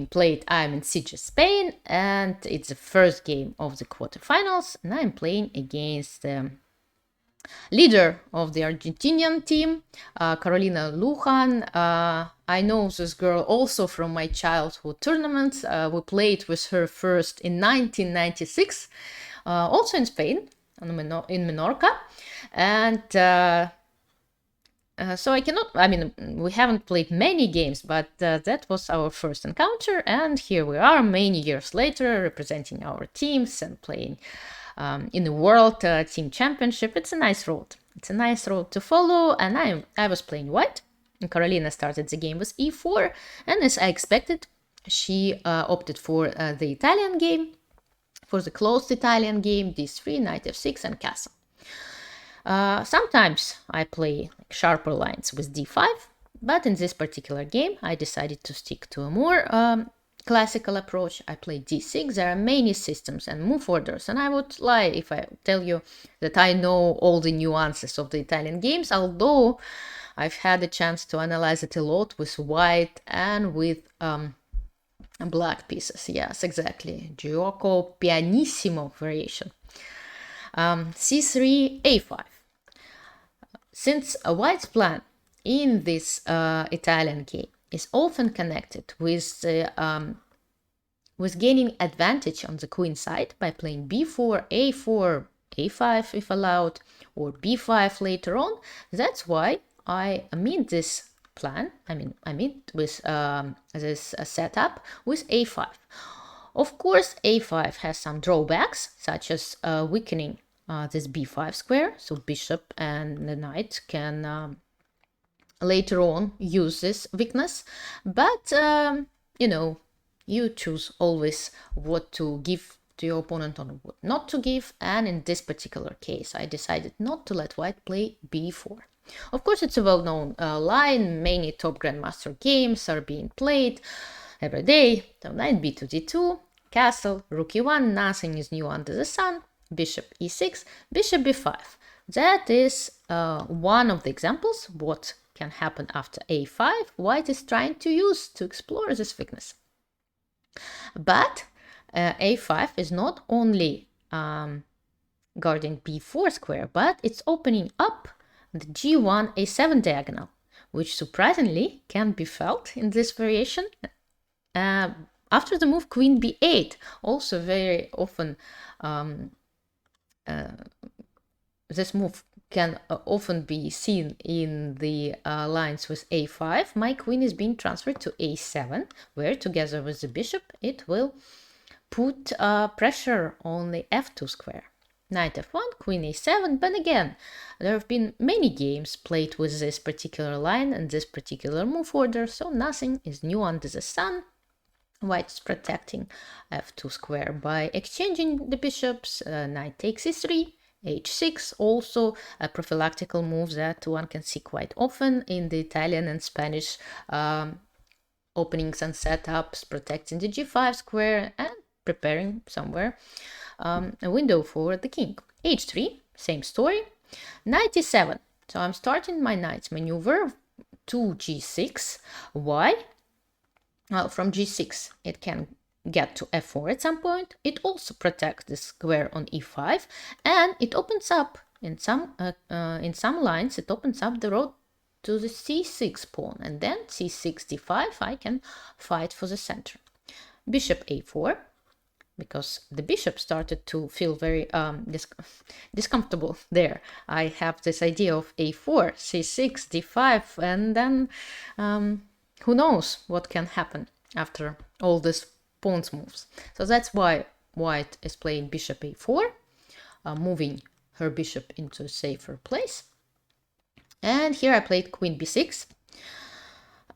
played. I'm in Sitges, Spain, and it's the first game of the quarterfinals, and I'm playing against the leader of the Argentinian team, Carolina Lujan. I know this girl also from my childhood tournaments. We played with her first in 1996, also in Spain, in Menorca, and so we haven't played many games, but that was our first encounter, and here we are many years later representing our teams and playing in the World Team Championship. It's a nice road. It's a nice road to follow, and I was playing white, and Carolina started the game with e4, and as I expected, she opted for the Italian game, for the closed Italian game, d3, knight f6, and castle. Sometimes I play sharper lines with d5, but in this particular game I decided to stick to a more classical approach. I played d6. There are many systems and move orders, and I would lie if I tell you that I know all the nuances of the Italian games, although I've had a chance to analyze it a lot with white and with black pieces. Yes, exactly. Gioco pianissimo variation. c3, a5. Since a white's plan in this Italian game is often connected with gaining advantage on the queen side by playing b4, a4, a5 if allowed, or b5 later on, that's why I amend this plan. I mean with this setup with a5. Of course, a5 has some drawbacks, such as weakening this b5 square, so bishop and the knight can later on use this weakness, but you choose always what to give to your opponent or what not to give, and in this particular case I decided not to let white play b4. Of course, it's a well-known line. Many top grandmaster games are being played every day. So knight b2, d2, castle, rook e1, nothing is new under the sun, bishop e6, bishop b5. That is one of the examples what can happen after a5. White is trying to use to explore this weakness. But a5 is not only guarding b4 square, but it's opening up the g1, a7 diagonal, which surprisingly can be felt in this variation. After the move queen b8, also very often this move can often be seen in the lines with a5. My queen is being transferred to a7, where together with the bishop it will put pressure on the f2 square. Knight f1, queen a7, but again, there have been many games played with this particular line and this particular move order, so nothing is new under the sun. White is protecting f2 square by exchanging the bishops. Knight takes e3, h6, also a prophylactical move that one can see quite often in the Italian and Spanish openings and setups, protecting the g5 square and preparing somewhere a window for the king. h3, same story. Knight e7. So I'm starting my knight's maneuver to g6. Why? Well, from g6 it can get to f4 at some point. It also protects the square on e5, and it opens up in some lines. It opens up the road to the c6 pawn, and then c6 d5. I can fight for the center. Bishop a4, because the bishop started to feel very discomfortable there. I have this idea of a4, c6, d5, and then who knows what can happen after all this pawns moves. So that's why white is playing bishop a4, moving her bishop into a safer place. And here I played queen b6.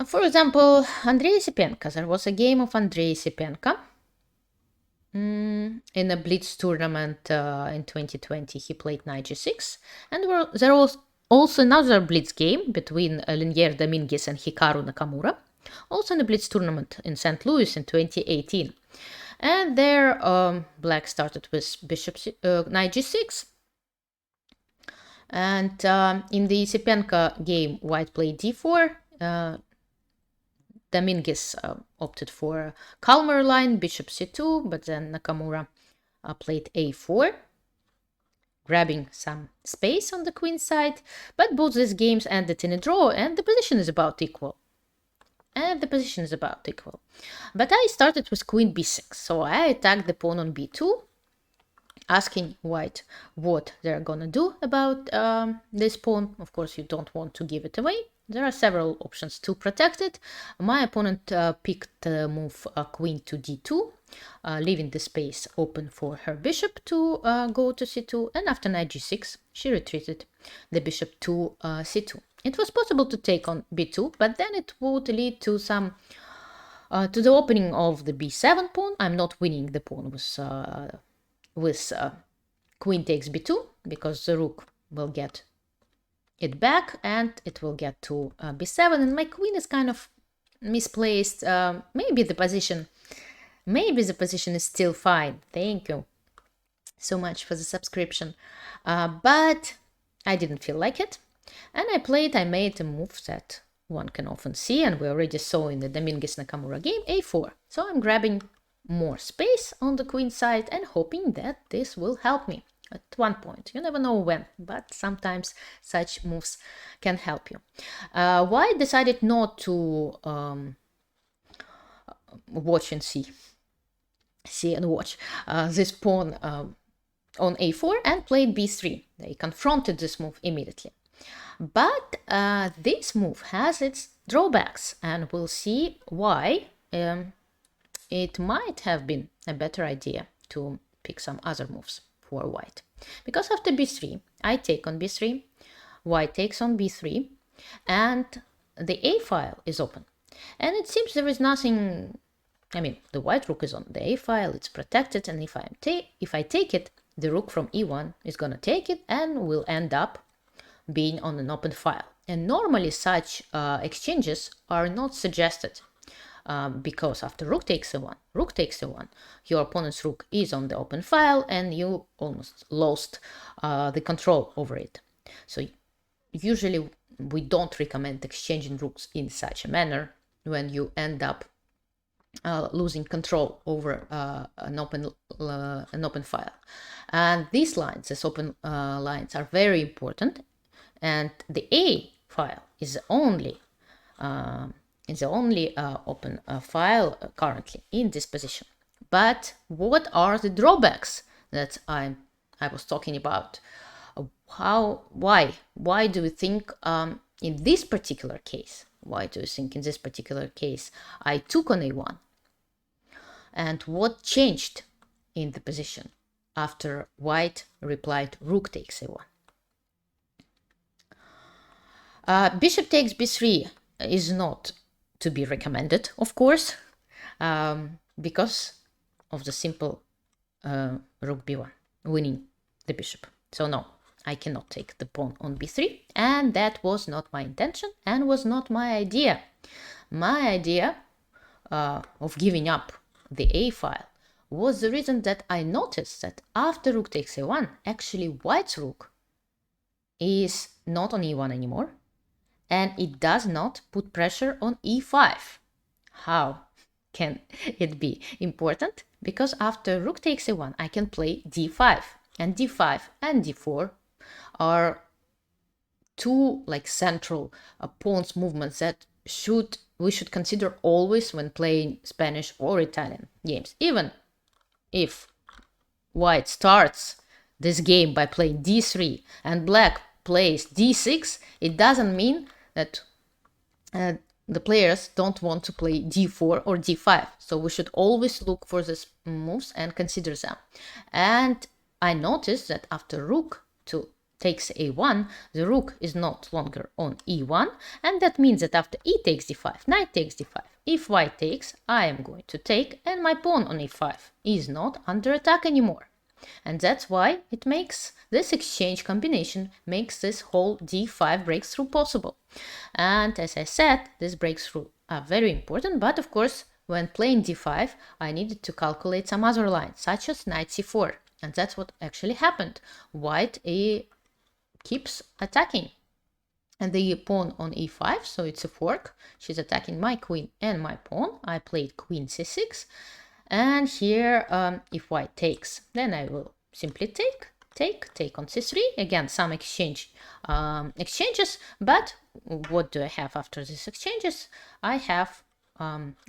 For example, Andrei Sipenka. There was a game of Andrei Sipenka in a Blitz tournament in 2020. He played knight g6, and there was also another Blitz game between Linier Dominguez and Hikaru Nakamura, also in a Blitz tournament in St. Louis in 2018. And there black started with bishop knight g6, and in the Sipenka game white played d4. Dominguez opted for a calmer line, bishop c2, but then Nakamura played a4, grabbing some space on the queen side. But both these games ended in a draw, and the position is about equal. But I started with queen b6, so I attacked the pawn on b2, asking white what they're gonna do about this pawn. Of course, you don't want to give it away. There are several options to protect it. My opponent picked the move queen to d2, leaving the space open for her bishop to go to c2, and after knight g6, she retreated the bishop to c2. It was possible to take on b2, but then it would lead to some to the opening of the b7 pawn. I'm not winning the pawn with queen takes b2, because the rook will get it back and it will get to b7, and my queen is kind of misplaced. Maybe the position is still fine. Thank you so much for the subscription, but I didn't feel like it, and I made a move that one can often see, and we already saw in the Dominguez Nakamura game, a4. So I'm grabbing more space on the queen side and hoping that this will help me at one point. You never know when, but sometimes such moves can help you. White decided not to watch and see and watch this pawn on a4 and played b3. They confronted this move immediately. But this move has its drawbacks, and we'll see why. It might have been a better idea to pick some other moves for white. Because after b3, I take on b3, white takes on b3, and the a file is open. And it seems there is nothing, I mean, the white rook is on the a file, it's protected, and if I take it, the rook from e1 is gonna take it and will end up being on an open file. And normally such exchanges are not suggested. Because after rook takes a1, your opponent's rook is on the open file and you almost lost the control over it. So usually we don't recommend exchanging rooks in such a manner when you end up losing control over an open file. And these open lines are very important, and the a file is the only open file currently in this position. But what are the drawbacks that I was talking about? Why do you think in this particular case? I took on a1? And what changed in the position after white replied rook takes a1? Bishop takes b3 is not to be recommended, of course, because of the simple rook b1 winning the bishop. So no, I cannot take the pawn on b3, and that was not my intention and was not my idea. My idea of giving up the a file was the reason that I noticed that after rook takes a1, actually white's rook is not on e1 anymore, and it does not put pressure on e5. How can it be important? Because after rook takes a1, I can play d5, and d5 and d4 are two central pawns movements that we should consider always when playing Spanish or Italian games. Even if white starts this game by playing d3 and black plays d6, it doesn't mean that the players don't want to play d4 or d5. So we should always look for these moves and consider them. And I noticed that after rook takes a1, the rook is not longer on e1, and that means that after e takes d5, knight takes d5, if white takes, I am going to take, and my pawn on e5 is not under attack anymore. And that's why it makes this exchange combination makes this whole d5 breakthrough possible. And as I said, this breakthrough are very important, but of course, when playing d5, I needed to calculate some other lines, such as knight c4. And that's what actually happened. White keeps attacking and the pawn on e5, so it's a fork. She's attacking my queen and my pawn. I played queen c6, and here if white takes, then I will simply take on c3. Again, some exchanges, but what do I have after these exchanges? I have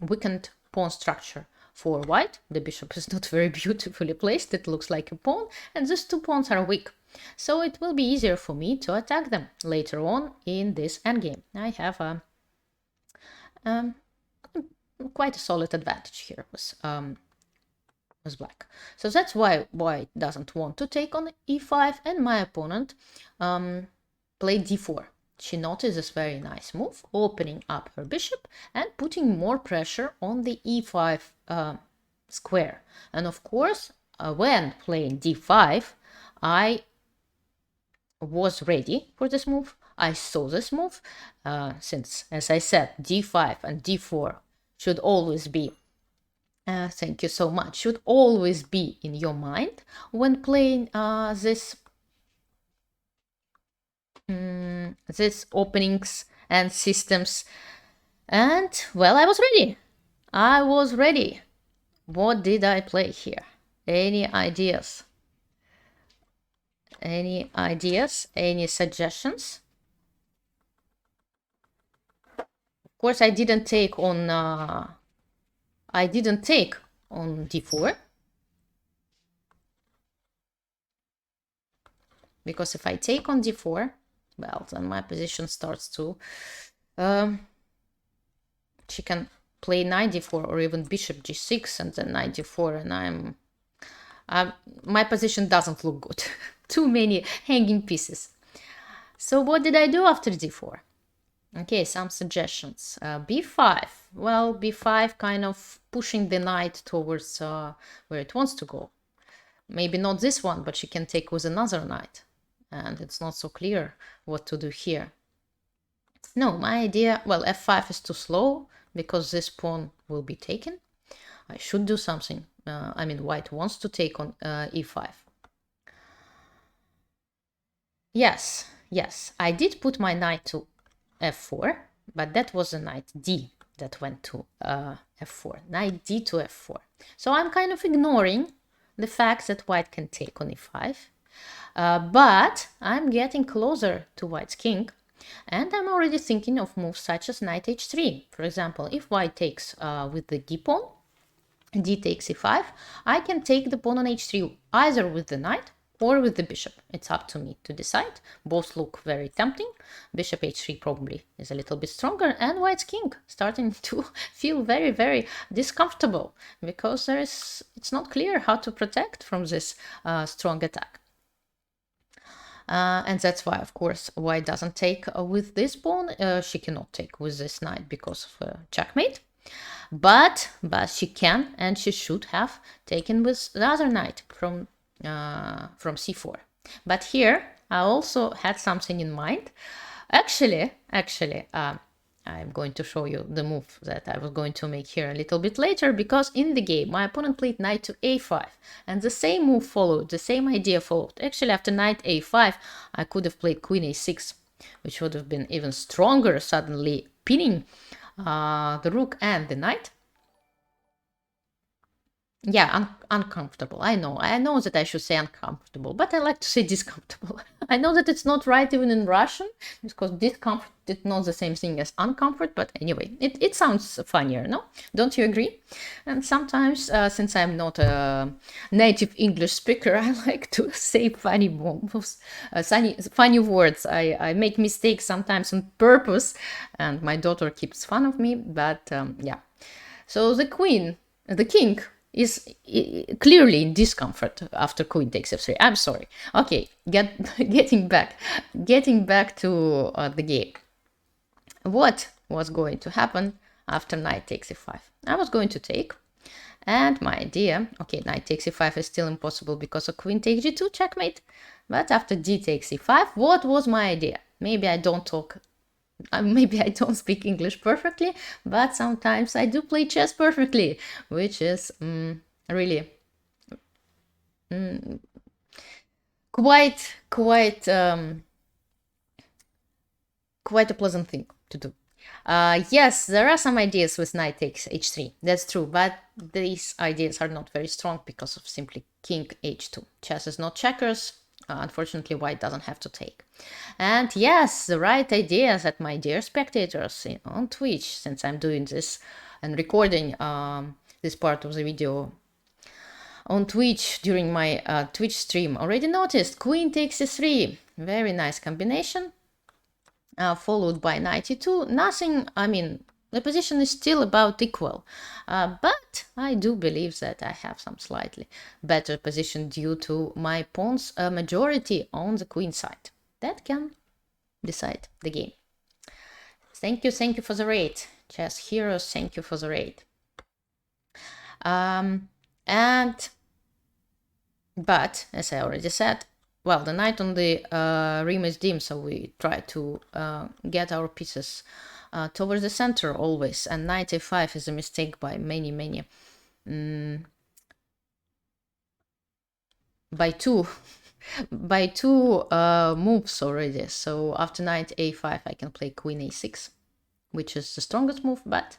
weakened pawn structure for white. The bishop is not very beautifully placed. It looks like a pawn, and these two pawns are weak. So it will be easier for me to attack them later on in this endgame. I have a quite a solid advantage here with black. So that's why white doesn't want to take on e5, and my opponent played d4. She noticed this very nice move, opening up her bishop and putting more pressure on the e5 square. And of course, when playing d5, I was ready for this move. I saw this move since, as I said, d5 and d4 should always be thank you so much, should always be in your mind when playing this openings and systems. And well, I was ready. What did I play here? Any ideas? Any suggestions? Of course, I didn't take on d4, because if I take on d4, well, then my position starts to she can play knight d4 or even bishop g6 and then knight d4, and my position doesn't look good. Too many hanging pieces. So what did I do after d4? Okay, some suggestions. b5. Well, b5 kind of pushing the knight towards where it wants to go. Maybe not this one, but she can take with another knight. And it's not so clear what to do here. No, my idea, well, f5 is too slow because this pawn will be taken. I should do something. I mean, white wants to take on e5. Yes, I did put my knight to f4, but that was a knight d that went to f4. Knight d to f4. So I'm kind of ignoring the fact that white can take on e5. But I'm getting closer to white's king, and I'm already thinking of moves such as knight h3. For example, if white takes with the d pawn, d takes e5, I can take the pawn on h3 either with the knight or with the bishop. It's up to me to decide. Both look very tempting. Bishop h3 probably is a little bit stronger, and white's king starting to feel very, very discomfortable because it's not clear how to protect from this strong attack. And that's why, of course, white doesn't take with this pawn. She cannot take with this knight because of checkmate. But she can, and she should have taken with the other knight from c4. But here I also had something in mind. Actually, I'm going to show you the move that I was going to make here a little bit later, because in the game my opponent played knight to a5, and the same move followed, the same idea followed. Actually, after knight a5, I could have played queen a6, which would have been even stronger, suddenly pinning the rook and the knight. Yeah, uncomfortable. I know that I should say uncomfortable, but I like to say discomfortable. I know that it's not right even in Russian, because discomfort is not the same thing as uncomfort, but anyway, it sounds funnier, no? Don't you agree? And sometimes, since I'm not a native English speaker, I like to say funny moves, funny words. I make mistakes sometimes on purpose, and my daughter keeps fun of me, but yeah. So the king is clearly in discomfort after queen takes f3. I'm sorry. Okay, getting back to the game. What was going to happen after knight takes e5? I was going to take, and my idea, okay, knight takes e5 is still impossible because of queen takes g2, checkmate. But after d takes e5, what was my idea? Maybe I don't speak English perfectly, but sometimes I do play chess perfectly, which is really quite quite a pleasant thing to do. Yes, there are some ideas with knight takes h3. That's true, but these ideas are not very strong because of simply king h2. Chess is not checkers. Unfortunately, white doesn't have to take. And yes, the right ideas at my dear spectators on Twitch, since I'm doing this and recording this part of the video on Twitch during my Twitch stream, already noticed queen takes e3. Very nice combination. Followed by knight e2. Nothing, I mean, the position is still about equal, but I do believe that I have some slightly better position due to my pawn's majority on the queen side. That can decide the game. Thank you for the raid. Chess Heroes, thank you for the raid. But, as I already said, well, the knight on the rim is dim, so we try to get our pieces towards the center always, and knight a5 is a mistake by many, by two moves already. So after knight a5 I can play queen a6, which is the strongest move, but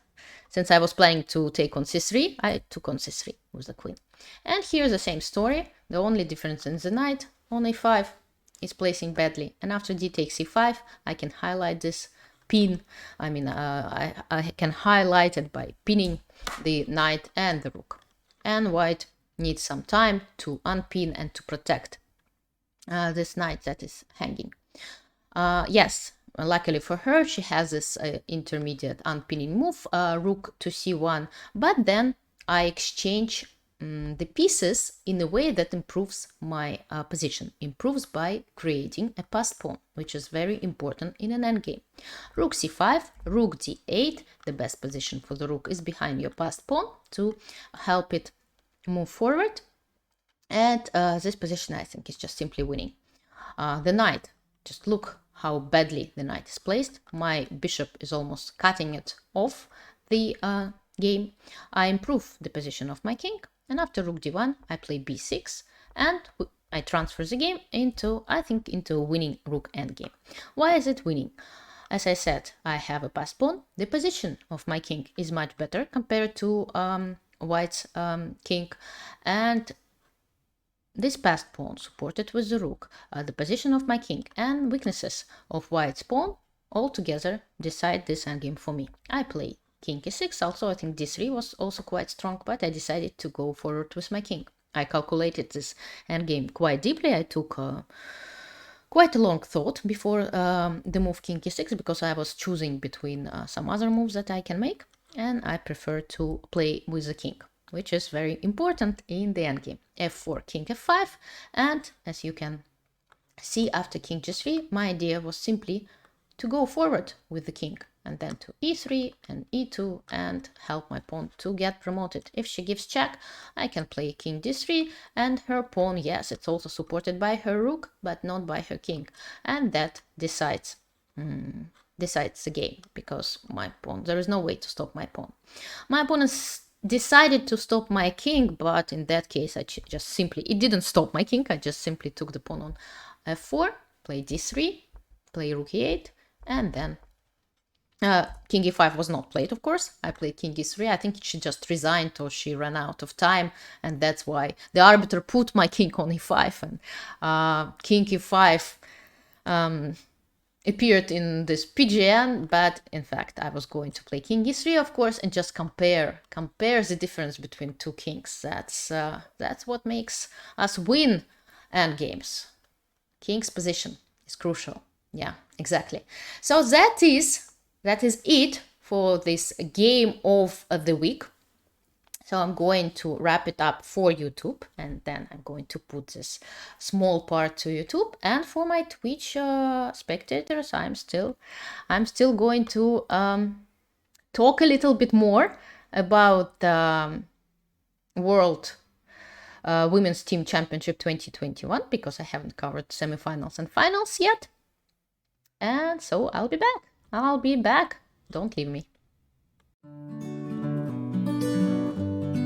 since I was planning to take on c3, I took on c3 with the queen. And here's the same story. The only difference in the knight on a5 is placing badly, and after d takes e5 I can highlight this pin. I mean, I can highlight it by pinning the knight and the rook, and white needs some time to unpin and to protect this knight that is hanging. Yes, luckily for her, she has this intermediate unpinning move, rook to c1, but then I exchange the pieces in a way that improves my position, improves by creating a passed pawn, which is very important in an endgame. Rook c5, rook d8, the best position for the rook is behind your passed pawn to help it move forward, and this position I think is just simply winning. The knight, just look how badly the knight is placed. My bishop is almost cutting it off the game. I improve the position of my king, and after rook d1 I play b6, and I transfer the game into, I think, into a winning rook endgame. Why is it winning? As I said, I have a passed pawn. The position of my king is much better compared to white's king, and this passed pawn supported with the rook, the position of my king and weaknesses of white's pawn altogether decide this endgame for me. I play king e6, also I think d3 was also quite strong, but I decided to go forward with my king. I calculated this endgame quite deeply. I took quite a long thought before the move king e6, because I was choosing between some other moves that I can make, and I prefer to play with the king, which is very important in the endgame. f4, king f5, and as you can see, after king g3, my idea was simply to go forward with the king, and then to e3 and e2 and help my pawn to get promoted. If she gives check, I can play king d3, and her pawn, yes, it's also supported by her rook, but not by her king, and that decides the game, because my pawn, there is no way to stop my pawn. My opponent decided to stop my king, but in that case I just simply, it didn't stop my king, I just simply took the pawn on f4, play d3, play rook e8, and then king e5 was not played, of course. I played king e3. I think she just resigned or she ran out of time, and that's why the arbiter put my king on e5, and king e5 appeared in this PGN, but in fact I was going to play king e3, of course, and just compare the difference between two kings. That's what makes us win endgames. King's position is crucial. Yeah, exactly. So that is it for this game of the week. So I'm going to wrap it up for YouTube, and then I'm going to put this small part to YouTube. And for my Twitch spectators, I'm still going to talk a little bit more about World Women's Team Championship 2021, because I haven't covered semifinals and finals yet. And so I'll be back. Don't leave me.